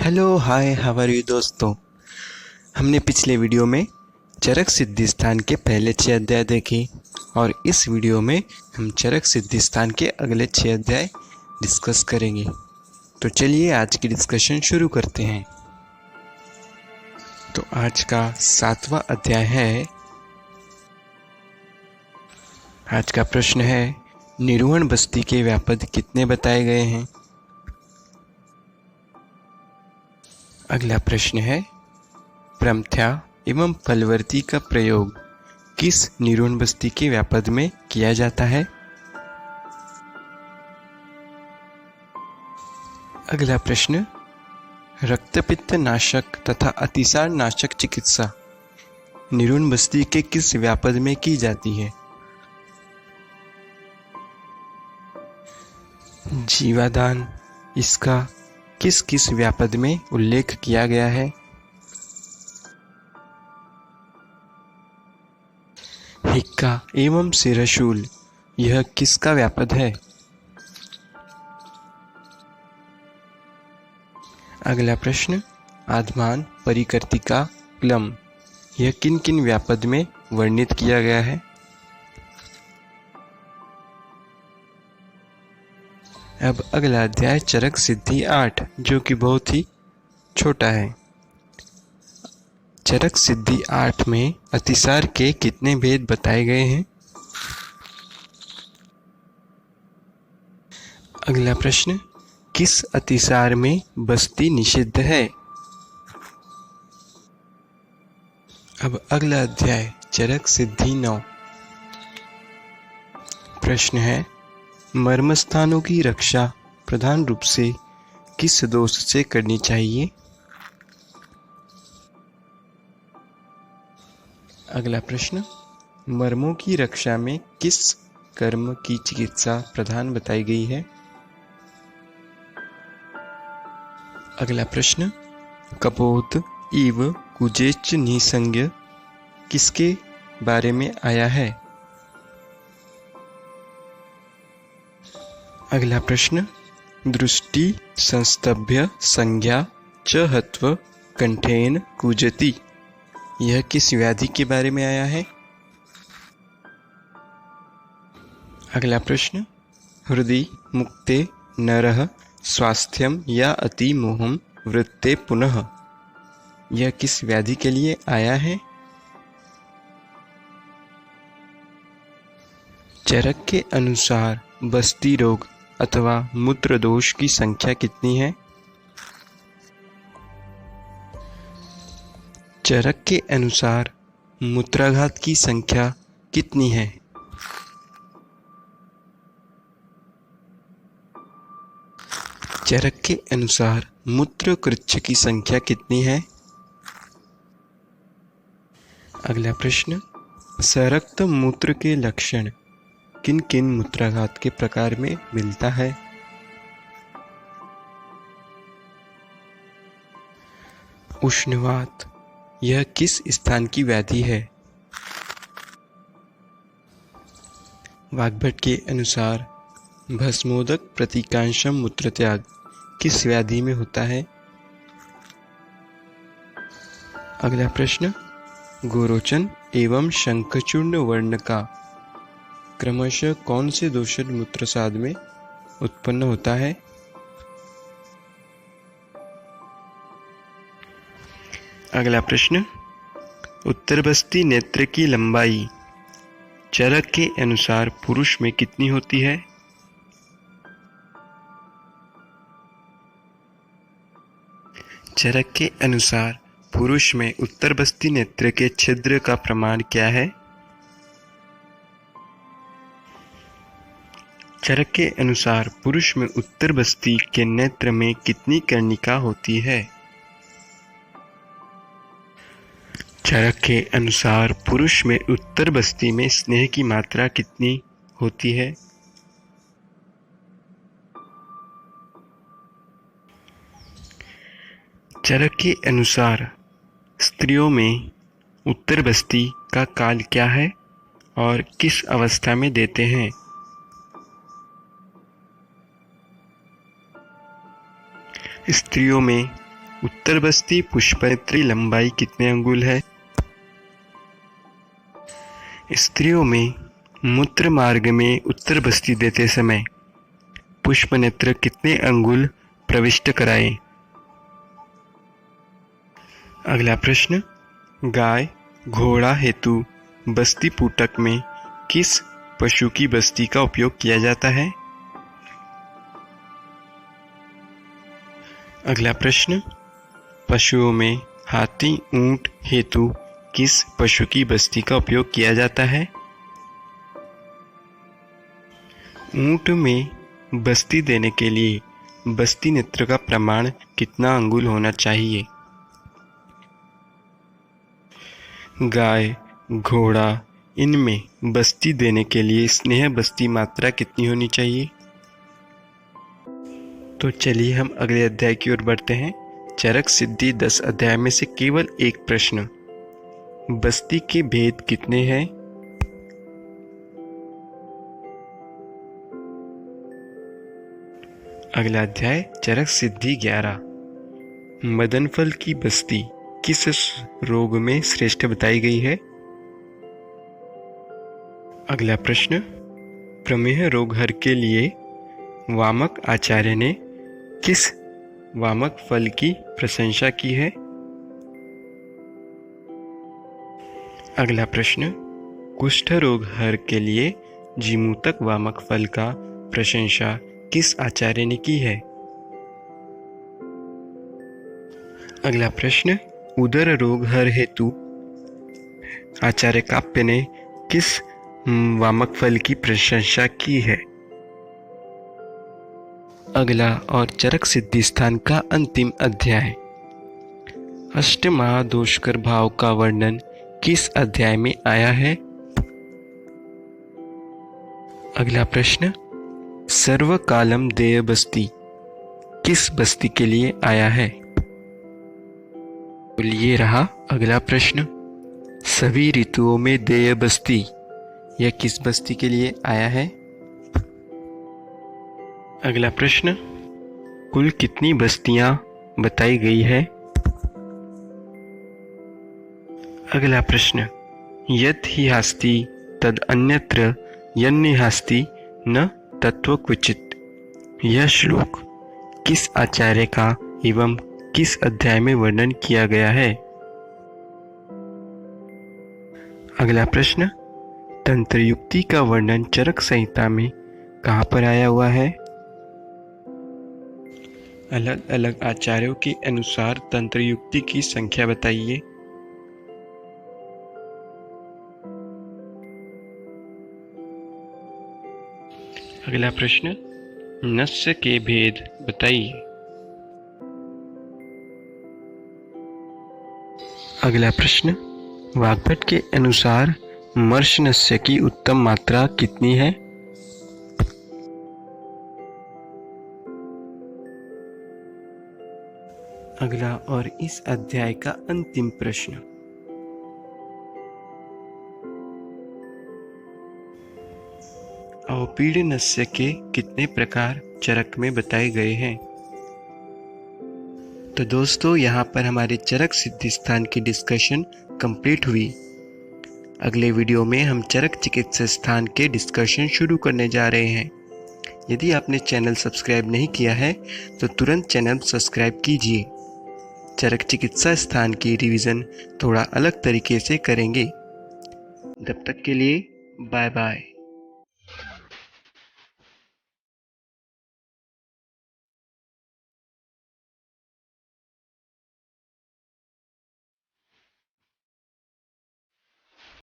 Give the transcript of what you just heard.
Hello hi how are you दोस्तों। हमने पिछले वीडियो में चरक सिद्धि स्थान के पहले 6 अध्याय देखे और इस वीडियो में हम चरक सिद्धि स्थान के अगले 6 अध्याय डिस्कस करेंगे। तो चलिए आज की डिस्कशन शुरू करते हैं। तो आज का 7वां अध्याय है। आज का प्रश्न है, निरूहण बस्ती के व्यापद कितने बताए गए हैं। अगला प्रश्न है, प्रमथ्या एवं फलवर्ती का प्रयोग किस निरूहण बस्ती के व्यापद में किया जाता है। अगला प्रश्न, रक्तपित्त नाशक तथा अतिसार नाशक चिकित्सा निरूहण बस्ती के किस व्यापद में की जाती है। जीवादान, इसका किस किस व्यापद में उल्लेख किया गया है। हिक्का एवं सिरशूल, यह किसका व्यापद है। अगला प्रश्न, आधमान परिकर्तिका क्लम, यह किन किन व्यापद में वर्णित किया गया है। अब अगला अध्याय चरक सिद्धि 8, जो कि बहुत ही छोटा है। चरक सिद्धि 8 में अतिसार के कितने भेद बताए गए हैं। अगला प्रश्न, किस अतिसार में बस्ती निषिद्ध है। अब अगला अध्याय चरक सिद्धि 9। प्रश्न है, मर्मस्थानों की रक्षा प्रधान रूप से किस दोष से करनी चाहिए। अगला प्रश्न, मर्मों की रक्षा में किस कर्म की चिकित्सा प्रधान बताई गई है। अगला प्रश्न, कपोत इव कुजेच निसंज्ञ किसके बारे में आया है। अगला प्रश्न, दृष्टि संस्तभ्य संज्ञा च हत्व कंठेन कुजति, यह किस व्याधि के बारे में आया है। अगला प्रश्न, हृदय मुक्ते नरः स्वास्थ्यम या अति मोहम वृत्ते पुनः, यह किस व्याधि के लिए आया है। चरक के अनुसार बस्ती रोग अथवा मूत्र दोष की संख्या कितनी है। चरक के अनुसार मूत्राघात की संख्या कितनी है। चरक के अनुसार मूत्रकृच्छ की संख्या कितनी है। अगला प्रश्न, सरक्त मूत्र के लक्षण किन किन मूत्राघात के प्रकार में मिलता है। उष्णवात, यह किस स्थान की व्याधि है। वाग्भट के अनुसार भस्मोदक प्रतीकांशम मूत्रत्याग किस व्याधि में होता है। अगला प्रश्न, गोरोचन एवं शंखचूर्ण वर्ण का क्रमशः कौन से दोषद मूत्रसाद में उत्पन्न होता है। अगला प्रश्न, उत्तरबस्ती नेत्र की लंबाई चरक के अनुसार पुरुष में कितनी होती है। चरक के अनुसार पुरुष में उत्तरबस्ती नेत्र के छिद्र का प्रमाण क्या है। चरक के अनुसार पुरुष में उत्तरबस्ती के नेत्र में कितनी कर्णिका होती है। चरक के अनुसार पुरुष में उत्तरबस्ती में स्नेह की मात्रा कितनी होती है। चरक के अनुसार स्त्रियों में उत्तरबस्ती का काल क्या है और किस अवस्था में देते हैं। स्त्रियों में उत्तर बस्ती पुष्पनेत्री लंबाई कितने अंगुल है? स्त्रियों में मूत्र मार्ग में उत्तर बस्ती देते समय पुष्पनेत्र कितने अंगुल प्रविष्ट कराएं? अगला प्रश्न, गाय घोड़ा हेतु बस्ती पूटक में किस पशु की बस्ती का उपयोग किया जाता है? अगला प्रश्न, पशुओं में हाथी ऊंट हेतु किस पशु की बस्ती का उपयोग किया जाता है? ऊंट में बस्ती देने के लिए बस्ती नेत्र का प्रमाण कितना अंगुल होना चाहिए? गाय घोड़ा इनमें बस्ती देने के लिए स्नेह बस्ती मात्रा कितनी होनी चाहिए? तो चलिए हम अगले अध्याय की ओर बढ़ते हैं। चरक सिद्धि 10 अध्याय में से केवल एक प्रश्न, बस्ती के भेद कितने हैं? अगला अध्याय चरक सिद्धि 11, मदन फल की बस्ती किस रोग में श्रेष्ठ बताई गई है? अगला प्रश्न, प्रमेह रोग हर के लिए वामक आचार्य ने किस वामक फल की प्रशंसा की है? अगला प्रश्न, कुष्ठ रोग हर के लिए जीमूतक वामक फल का प्रशंसा किस आचार्य ने की है? अगला प्रश्न, उदर रोग हर हेतु आचार्य काप्य ने किस वामक फल की प्रशंसा की है? अगला और चरक सिद्धि स्थान का अंतिम अध्याय, अष्टमहादोषकर भाव का वर्णन किस अध्याय में आया है? अगला प्रश्न, सर्वकालम देय बस्ती किस बस्ती के लिए आया है? तो ये रहा अगला प्रश्न, सभी ऋतुओं में देय बस्ती यह किस बस्ती के लिए आया है? अगला प्रश्न, कुल कितनी बस्तियां बताई गई है? अगला प्रश्न, यत् हि हास्ति तद अन्यत्र यन्नि हास्ति न तत्व क्वचित, यह श्लोक किस आचार्य का एवं किस अध्याय में वर्णन किया गया है? अगला प्रश्न, तंत्र युक्ति का वर्णन चरक संहिता में कहाँ पर आया हुआ है? अलग अलग आचार्यों के अनुसार तंत्र युक्ति की संख्या बताइए। अगला प्रश्न, नस्य के भेद बताइए। अगला प्रश्न, वाग्भट के अनुसार मर्श नस्य की उत्तम मात्रा कितनी है? अगला और इस अध्याय का अंतिम प्रश्न, अवपीड़नस्य के कितने प्रकार चरक में बताए गए हैं? तो दोस्तों, यहाँ पर हमारे चरक सिद्धि स्थान की डिस्कशन कंप्लीट हुई। अगले वीडियो में हम चरक चिकित्सा स्थान के डिस्कशन शुरू करने जा रहे हैं। यदि आपने चैनल सब्सक्राइब नहीं किया है तो तुरंत चैनल सब्सक्राइब कीजिए। चरक चिकित्सा स्थान की रिवीजन थोड़ा अलग तरीके से करेंगे। तब तक के लिए बाय बाय।